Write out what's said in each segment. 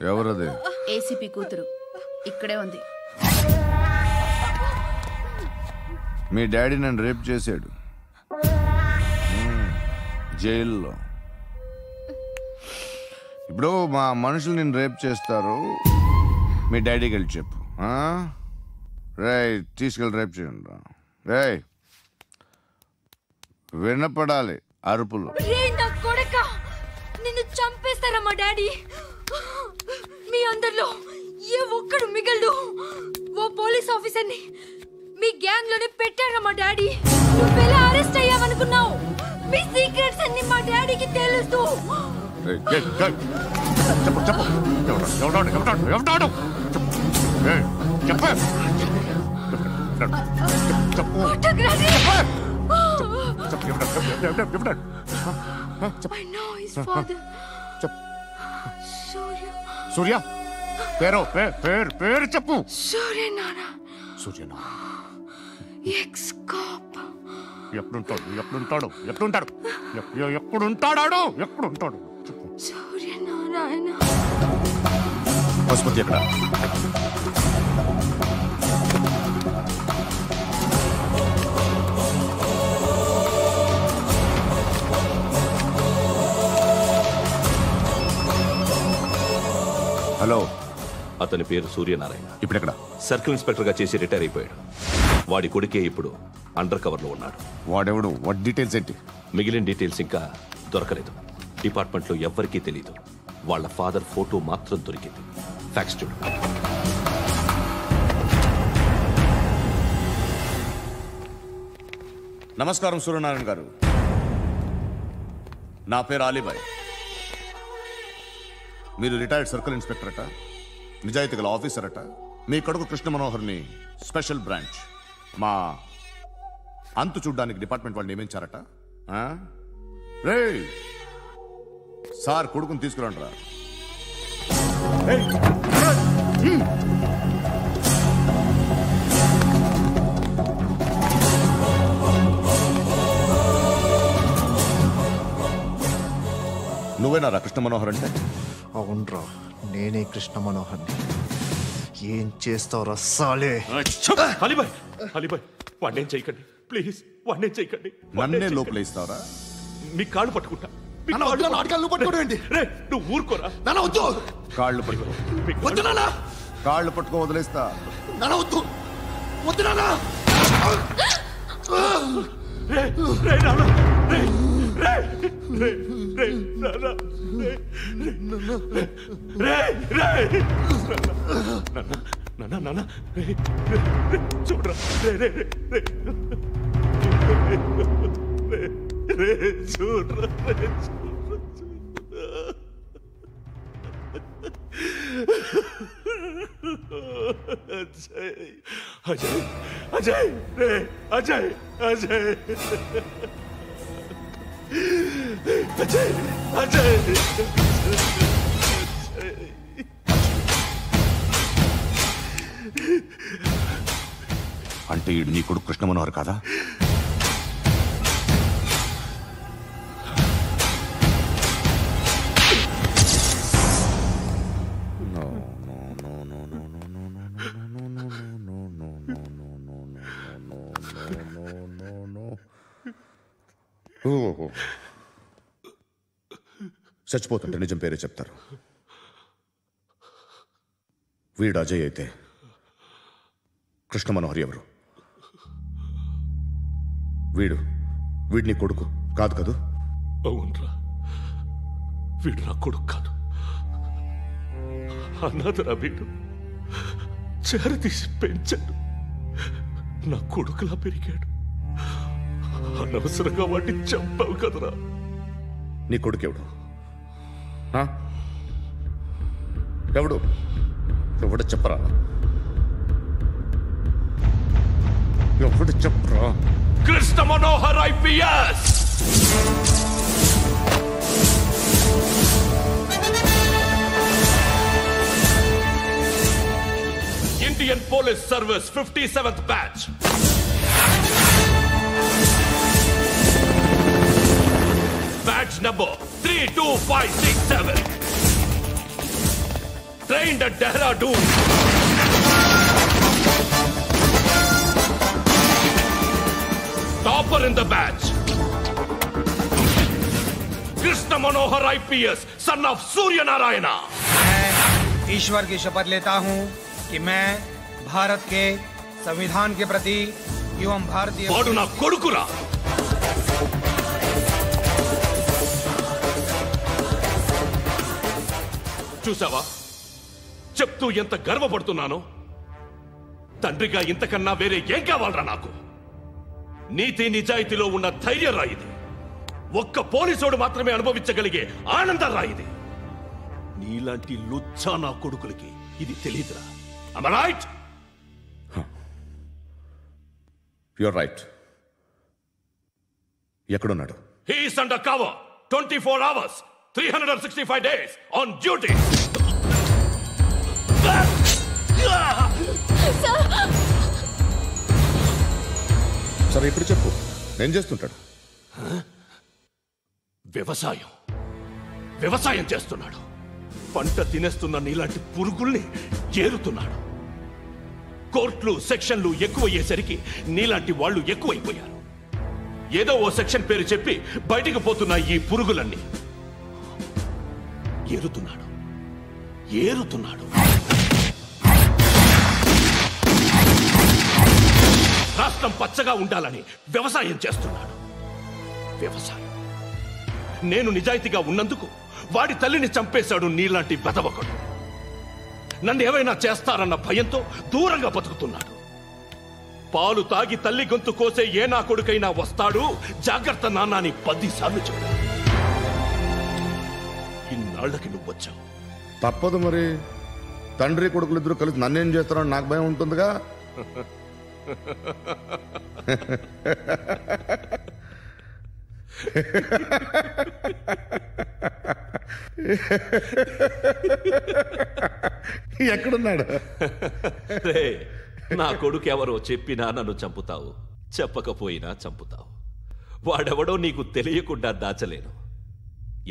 ఎవరది? ఏసీపీ కూతురు ఇక్కడే ఉంది. మీ డాడీ నన్ను రేప్ చేశాడు జైల్లో. ఇప్పుడు మా మనుషులు నేను రేప్ చేస్తారు, మీ డాడీకి వెళ్ళి చెప్పు. రేయ్ తీసుకెళ్ళి రేప్ చేయండి. రేయ్ వినపడాలి అరుపులు. నిన్ను చంపేస్తారా మా డాడీ? మీ అందరిలో ఏ ఒక్కడు మిగలడు. ఓ పోలీస్ ఆఫీసర్ని మీ గ్యాంగ్ లోనే పెట్టారా మా డాడీ? నువ్వెలా అరెస్ట్ అయ్యావనుకున్నావు? మీ సీక్రెట్స్ అన్ని మా డాడీకి తెలుసు. సూర్య పేరు పేరు చెప్పు. సూర్యనారాయణ. Ex cop. ఎప్పుడుంటాడు సూర్యనారాయణ. పశుపతి ఎక్కడ? హలో, అతని పేరు సూర్యనారాయణ. ఇప్పుడెక్కడ? సర్కిల్ ఇన్స్పెక్టర్ గా చేసి రిటైర్ అయిపోయాడు. వాడి కొడుకే ఇప్పుడు అండర్ కవర్ లో ఉన్నాడు. వాడెవడు? వాట్ డీటెయిల్స్ ఏంటి? మిగిలిన డీటెయిల్స్ ఇంకా దొరకలేదు. డిపార్ట్మెంట్ లో ఎవ్వరికీ తెలియదు. వాళ్ళ ఫాదర్ ఫోటో మాత్రం దొరికింది. ఫ్యాక్స్ చూడు. నమస్కారం సూర్యనారాయణ గారు. నా పేరు అలీబాయ్. మీరు రిటైర్డ్ సర్కిల్ ఇన్స్పెక్టర్ అట, నిజాయితీ గల ఆఫీసర్ అట. మీ కొడుకు కృష్ణ మనోహర్ని స్పెషల్ బ్రాంచ్ మా అంతు చూడ్డానికి డిపార్ట్మెంట్ వాళ్ళు నియమించారట. రే సార్ కొడుకుని తీసుకురండిరా. నువ్వేనారా కృష్ణ మనోహర్ అంటే? అవునరా, నేనే కృష్ణ మనోహర్ని. ఏం చేస్తావురా సాలే? అలీబాయ్, వాడినేం చేయకండి ప్లీజ్, వాడినేం చేయకండి. నన్నే లోపల ఇస్తావరా? మీ కాళ్ళు పట్టుకుంటా. నువ్వు ఊరుకోరా. కాళ్ళు పట్టుకో వదిలేస్తా. చూడరా, అజయ్ అజయ్ రే అజయ్ అజయ్ అజయ్ అజయ్ అంటే ఈడు నీ కొడుకు కృష్ణ మనోహర్ కాదా? చచ్చిపోతుంటే నిజం పేరే చెప్తారు. వీడు అజయ్ అయితే కృష్ణ మనోహర్ ఎవరు? వీడిని కొడుకు కాదు కదూ? అవునరా, వీడు నా కొడుకు కాదు. అన్నదరా వీడు చేరతీసి పెంచాడు. నా కొడుకులా పెరిగాడు. అనవసరంగా వాడిని చంపావు కదరా. నీ కొడుకు ఎవడు? ఎవడు చెప్పరా? ఎవడు చెప్పరా? Krishna Manohar IPS. Indian Police Service 57th batch. Batch number 32567. Trained at Dehradun. Topper in the batch. Krishna Manohar IPS, son of Surya Narayana. मैं ईश्वर की शपथ लेता हूं कि मैं भारत के संविधान के प्रति एवं भारतीय వాడు నా కొడుకురా. చూసావా చెప్తూ ఎంత గర్వపడుతున్నానో. తండ్రిగా ఇంతకన్నా వేరే ఏం కావాలరా నాకు? నీతి నిజాయితీలో ఉన్న ధైర్యం రాయిది. ఒక్క పోలీసోడు మాత్రమే అనుభవించగలిగే ఆనందం రాయిది. నీలాంటి లుచ్చా నా కొడుకులకి ఇది తెలీదురా. Am I right? You're right. ఎక్కడున్నాడు? He is under cover 24 hours 365 days on duty. సరే ఇప్పుడు చెప్పు, ఏం చేస్తుంటాడు? వ్యవసాయం చేస్తున్నాడు. పంట తినేస్తున్న నీలాంటి పురుగుల్ని ఏరుతున్నాడు. కోర్టులు సెక్షన్లు ఎక్కువయ్యేసరికి నీలాంటి వాళ్ళు ఎక్కువైపోయారు. ఏదో ఓ సెక్షన్ పేరు చెప్పి బయటికి పోతున్న ఈ పురుగులన్నీ ఏరుతున్నాడు. రాష్ట్రం పచ్చగా ఉండాలని వ్యవసాయం చేస్తున్నాడు. నేను నిజాయితీగా ఉన్నందుకు వాడి తల్లిని చంపేశాడు నీలాంటి వెధవకుడు. నన్ను ఏమైనా చేస్తారన్న భయంతో దూరంగా బతుకుతున్నాడు. పాలు తాగి తల్లి గొంతు కోసే ఏ నా కొడుకైనా వస్తాడు, జాగ్రత్త నాన్న అని 10 సార్లు చెప్పాడు. ఇన్నాళ్లకి నువ్వు వచ్చావు. తప్పదు మరి. తండ్రి కొడుకులు ఇద్దరు కలిసి నన్నేం చేస్తారని నాకు భయం ఉంటుందిగా. ఎక్కడున్నాడు? నా కొడుకు ఎవరో చెప్పినా నన్ను చంపుతావు, చెప్పకపోయినా చంపుతావు. వాడెవడో నీకు తెలియకుండా దాచలేను.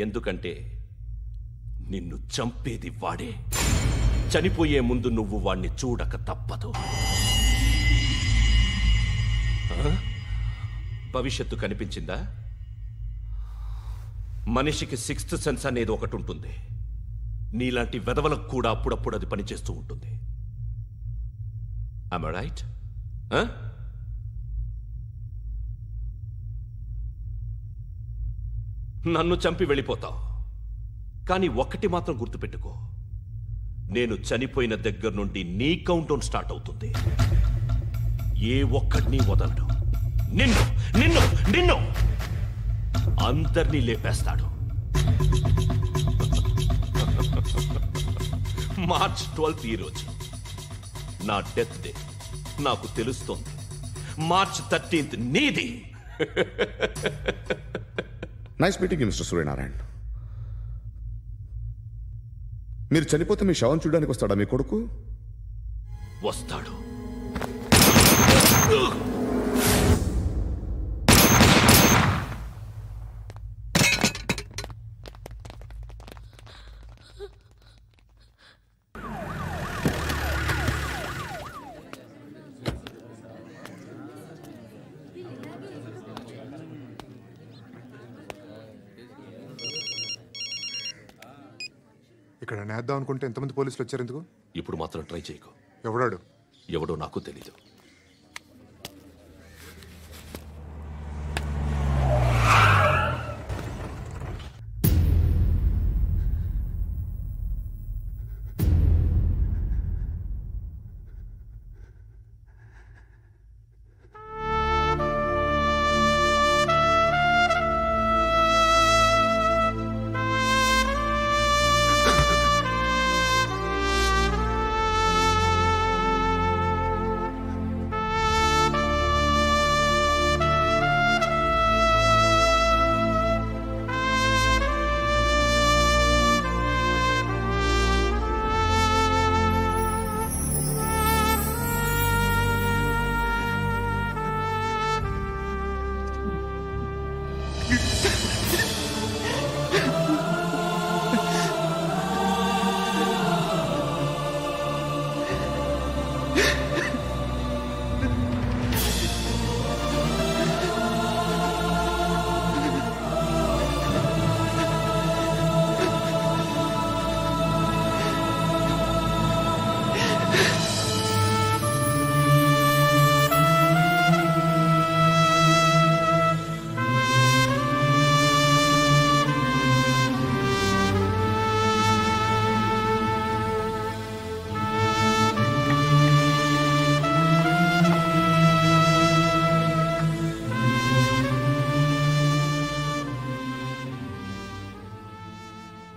ఎందుకంటే నిన్ను చంపేది వాడే. చనిపోయే ముందు నువ్వు వాణ్ణి చూడక తప్పదు. భవిష్యత్తు కనిపించిందా? మనిషికి 6th సెన్స్ అనేది ఒకటి ఉంటుంది. నీలాంటి వెధవలకు కూడా అప్పుడప్పుడు అది పనిచేస్తూ ఉంటుంది. Am I right? నన్ను చంపి వెళ్ళిపోతావు. కానీ ఒక్కటి మాత్రం గుర్తుపెట్టుకో, నేను చనిపోయిన దగ్గర నుండి నీ కౌంటౌన్ స్టార్ట్ అవుతుంది. ఏ ఒక్కడిని వదలడు. నిన్ను నిన్ను నిన్ను అందరినీ లేపేస్తాడు. మార్చ్ 12th ఈ రోజు నా డెత్ డే. నాకు తెలుస్తోంది. మార్చ్ 13th నీది. Nice meeting you mister Suryanarayan. మీరు చనిపోతే మీ శవం చూడడానికి వస్తాడా మీ కొడుకు? వస్తాడు. ఇక్కడ నేద్దాం అనుకుంటే ఎంతమంది పోలీసులు వచ్చారు ఎందుకు? ఇప్పుడు మాత్రం ట్రై చేయకు. ఎవడాడు? ఎవడో నాకు తెలీదు.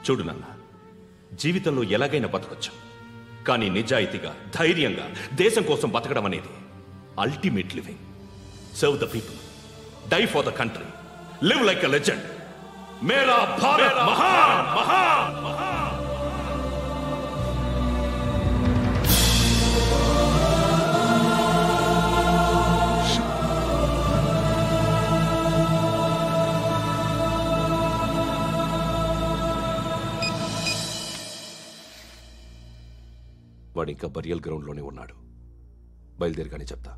చూడు నాన్న, జీవితంలో ఎలాగైనా బతకొచ్చు, కానీ నిజాయితీగా ధైర్యంగా దేశం కోసం బతకడం అనేది ultimate living. Serve the people, die for the country, live like a legend. మేరా భారత్ మహాన్ మహాన్ మహాన్. వాడు ఇంకా బరియల్ గ్రౌండ్లోనే ఉన్నాడు. బయలుదేరగానే చెప్తా.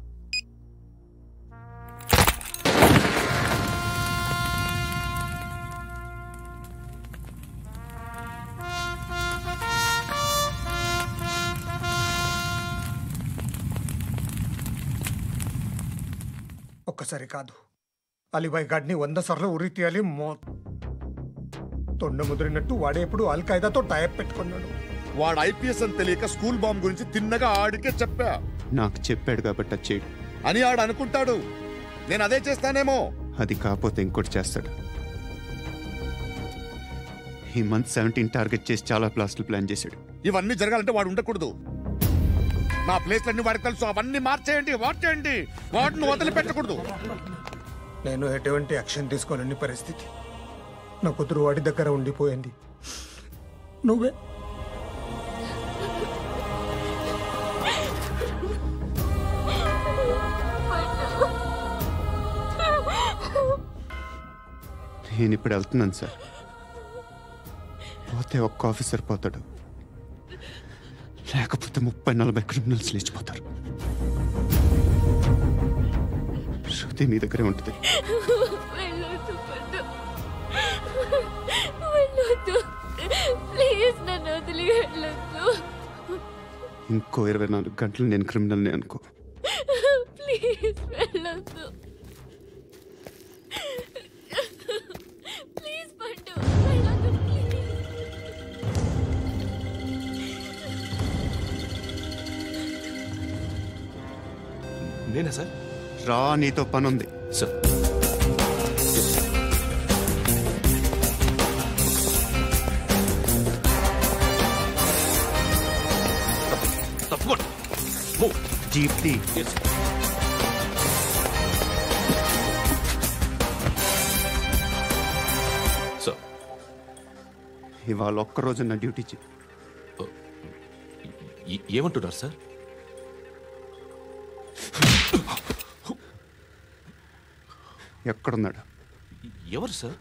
ఒక్కసారి కాదు, అలీబాయ్ గాడిని 100 సార్లు ఉరి తీయాలి. తొండ ముదిరినట్టు వాడే ఎప్పుడు అల్ ఖైదాతో టైప్ పెట్టుకున్నాడు. వాడు ఐపీఎస్ అని తెలియక స్కూల్ బాంబ్ గురించి తిన్నగా ఆడికే చెప్పా. నాకు చెప్పాడు కాబట్టి అది చేయడు అని ఆడు అనుకుంటాడు. నేను అదే చేస్తానేమో. అది కాకపోతే ఇంకోటి చేస్తాడు. ఈ మంత్ 17 టార్గెట్ చేసి చాలా ప్లాస్టులు ప్లాన్ చేశాడు. ఇవన్నీ జరగాలంటే వాడు ఉండకూడదు. నా ప్లేస్లన్నీ వాడికి తెలుసు. అవన్నీ మార్చేయండి, మార్చేయండి. వాటిని వదిలిపెట్టకూడదు. నేను ఎటువంటి యాక్షన్ తీసుకోలేని పరిస్థితి. నా కూతురు వాడి దగ్గర ఉండిపోయింది. నువ్వే నేను ఇప్పుడు వెళ్తున్నాను సార్. పోతే ఒక్క ఆఫీసర్ పోతాడు, లేకపోతే 30-40 క్రిమినల్స్ లేచిపోతారు. శృతి మీ దగ్గరే ఉంటుంది. ఇంకో 24 గంటలు నేను క్రిమినల్ని అనుకో. ప్లీజ్ వెళ్ళొద్దు. ప్లీజ్ పండు వెళ్ళొద్దు. నేనా సార్? రా, నీతో పని ఉంది సార్. తప్పకుండా జీప్ టీ. సార్, ఇవాళ ఒక్కరోజు నా డ్యూటీ ఏమంటున్నారు సార్? ఎక్కడున్నాడు? ఎవరు సార్?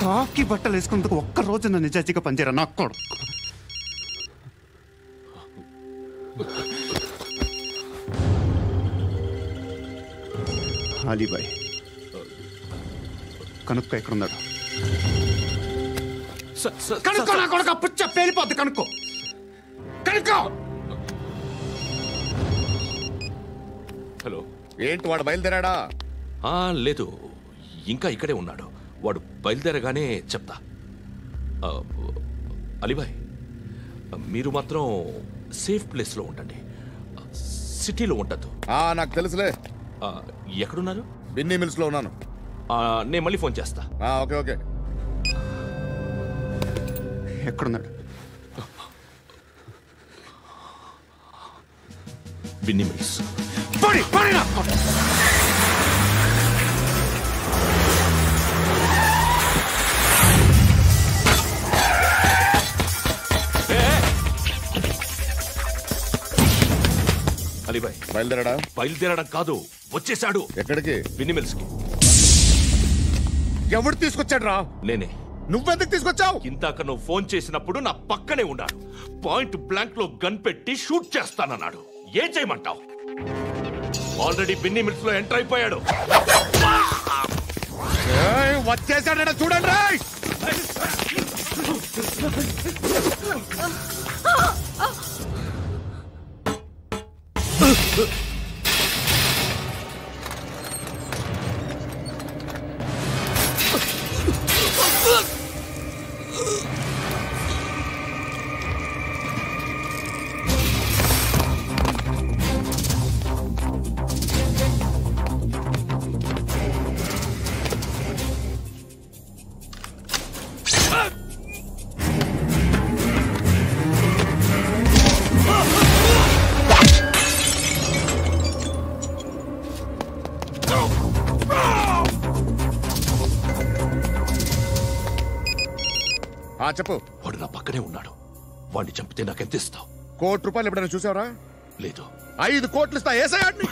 కాకి బట్టలు వేసుకున్నందుకు ఒక్కరోజు నా నిజాయితీగా పనిచేయరా నా కొడుకు. అలీబాయ్ కనుక్కో, ఎక్కడున్నాడు? కనుక్కో నా కొడుకు. పుచ్చ పేలిపోద్ది. కనుక్కో, కనుక్కో. హలో, ఏంటి వాడు బయలుదేరాడా? లేదు, ఇంకా ఇక్కడే ఉన్నాడు. వాడు బయలుదేరగానే చెప్తా. అలీబాయ్, మీరు మాత్రం సేఫ్ ప్లేస్లో ఉండండి, సిటీలో ఉండద్దు. నాకు తెలుసులే. ఎక్కడున్నారు? బిన్నీ మిల్స్ లో ఉన్నాను. నేను మళ్ళీ ఫోన్ చేస్తా. Okay okay. ఎక్కడున్నాడు? బిన్నీ మిల్స్. అలీబాయ్ బయలుదేరాడా? బయలుదేరడం కాదు, వచ్చేసాడు. ఎక్కడికి? బిన్నీ మిల్స్ కి. ఎవడు తీసుకొచ్చాడు రా? నేనే. నువ్వెందుకు తీసుకొచ్చావు? ఇందాక నువ్వు ఫోన్ చేసినప్పుడు నా పక్కనే ఉన్నాడు. పాయింట్ బ్లాంక్ లో గన్ పెట్టి షూట్ చేస్తానన్నాడు. ఏం చేయమంటావు? ఆల్రెడీ బిన్నీ మిల్స్ లో ఎంటర్ అయిపోయాడు. వచ్చేసాడ చూడండి రా. చెప్పు. వాడు నా పక్కనే ఉన్నాడు. వాడిని చంపితే నాకెంత ఇస్తావు? ₹1,00,00,000 ఎప్పుడైనా చూసావరా? లేదు. 5 కోట్లు ఇస్తా. ఏసయాడిని.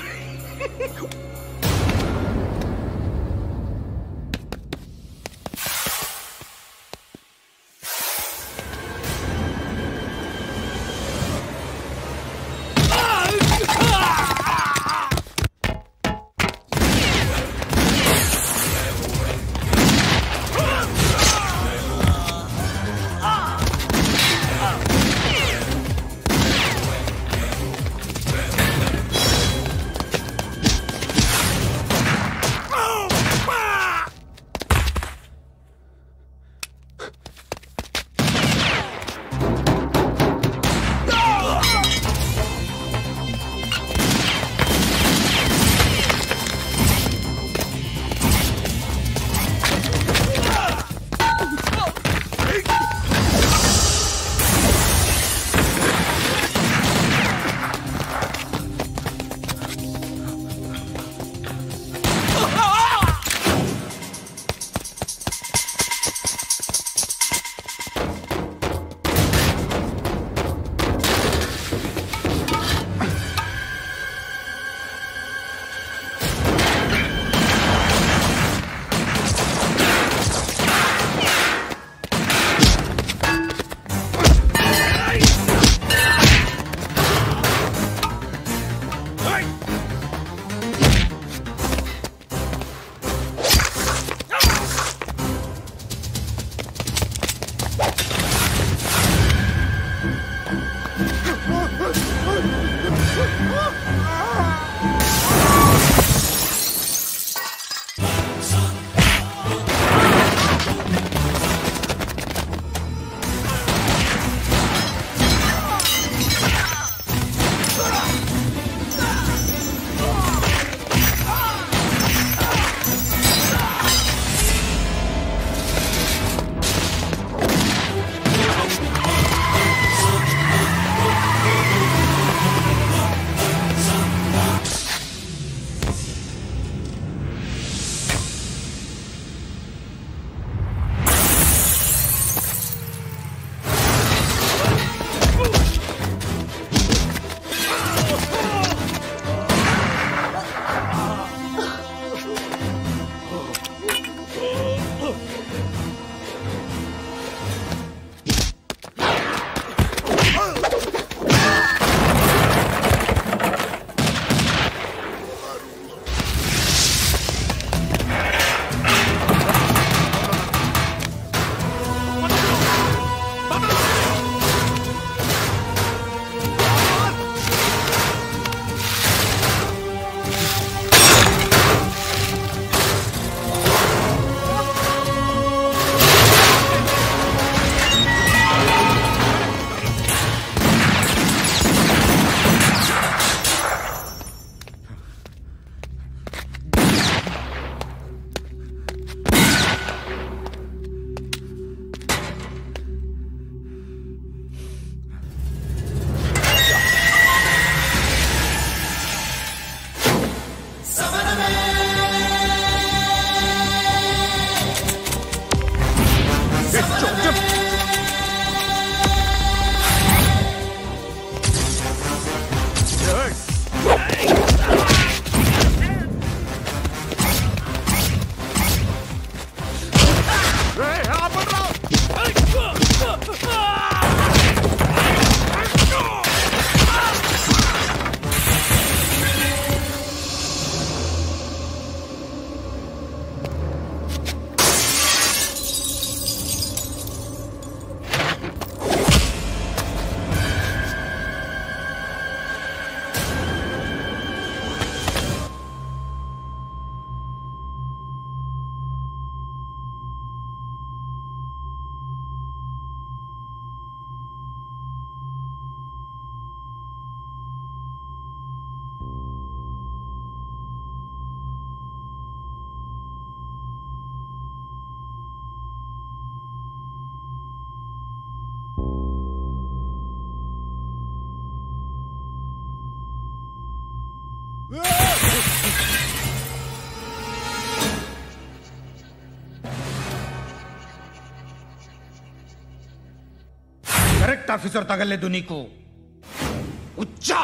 రెస్పెక్ట్ ఆఫీసర్ తగలేదు నీకు ఉచ్చా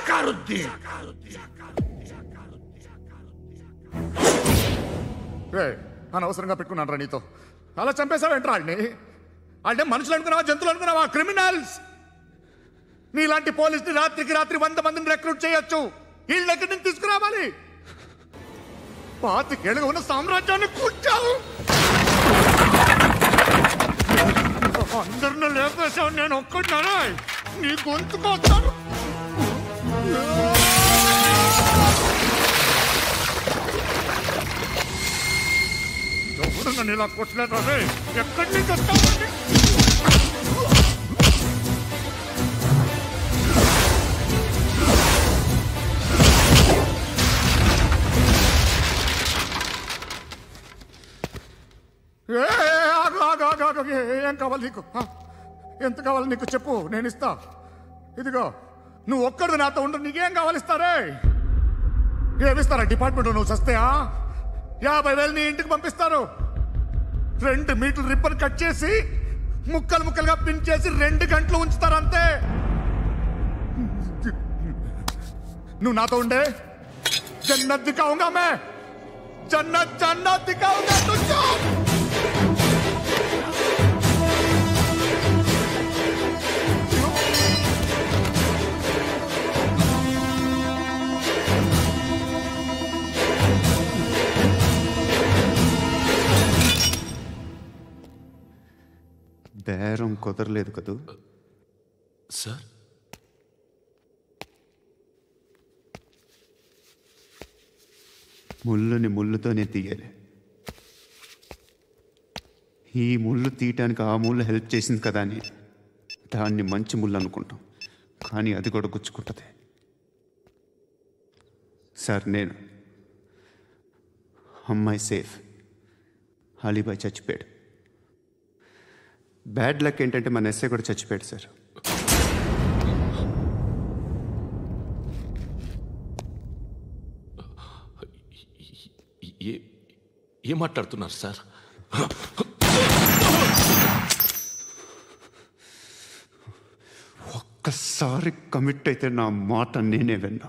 కారుద్ది అనవసరంగా పెట్టుకున్నాను రా నీతో. అలా చంపేశావేంట్రా ఆడిని? అంటే మనుషులు అనుకున్నావా, జంతువులు అనుకున్నావా? క్రిమినల్స్. నీలాంటి పోలీసుని రాత్రికి రాత్రి 100 మందిని రిక్రూట్ చేయొచ్చు. వీళ్ళ దగ్గర నుంచి తీసుకురావాలి. 25 ఏళ్ళుగా ఉన్న సామ్రాజ్యాన్ని కూర్చావు. అందరిని లేపేశావు, నేను ఒక్కడినారా? నీ గొంతుకొస్తాను. ఎవరు నన్ను ఇలా కొట్టలేదా? ఎక్కడి నుంచి వస్తావు? ఏం కావాలి నీకు? ఎంత కావాలి నీకు చెప్పు, నేను ఇస్తా. ఇదిగో నువ్వు ఒక్కడు నాతో ఉండు, నీకేం కావాలి ఇస్తారే? ఏమిస్తారా డిపార్ట్మెంట్? నువ్వు సస్తేయా 50,000 నీ ఇంటికి పంపిస్తారు. 2 మీటర్లు రిబ్బన్ కట్ చేసి ముక్కలు ముక్కలుగా పిన్ చేసి 2 గంటలు ఉంచుతారు అంతే. నువ్వు నాతో ఉండే జన్నత్ దిఖాऊंगा मैं, जन्नत दिखाऊंगा तुझको. బేరం కుదరలేదు కదూ సార్? ముళ్ళుని ముళ్ళుతోనే తీయాలి. ఈ ముళ్ళు తీయటానికి ఆ ముళ్ళు హెల్ప్ చేసింది కదా అని దాన్ని మంచి ముళ్ళు అనుకుంటాం, కానీ అది కూడా గుచ్చుకుంటుంది. సార్, నేను అమ్మాయి సేఫ్, అలీబాయ్ చచ్చిపోయాడు. బ్యాడ్ లక్ ఏంటంటే మన ఎస్ఐ కూడా చచ్చిపోయాడు సార్. ఏం మాట్లాడుతున్నారు సార్? ఒక్కసారి కమిట్ అయితే నా మాట నేనే విన్నా.